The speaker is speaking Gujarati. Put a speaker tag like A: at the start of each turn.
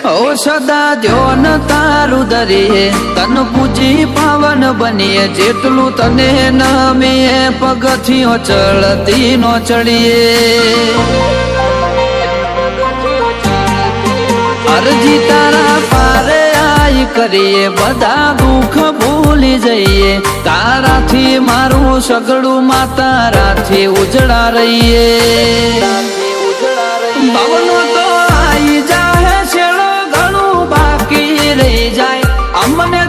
A: ઓ સદા ધ્યોન તારું દરીએ તન પૂજી પાવન બનીએ જેટલું તને નમીએ પગથિયો ચડતી નો ચડીએ અરજી તારા પારે આઈ કરીએ બધા દુઃખ ભૂલી જઈએ તારાથી મારું સગડું માં તારાથી ઉજળા રહીએ ભવનો તો આઈ જાહે છેડો ઘણું બાકી રહી જાય અમને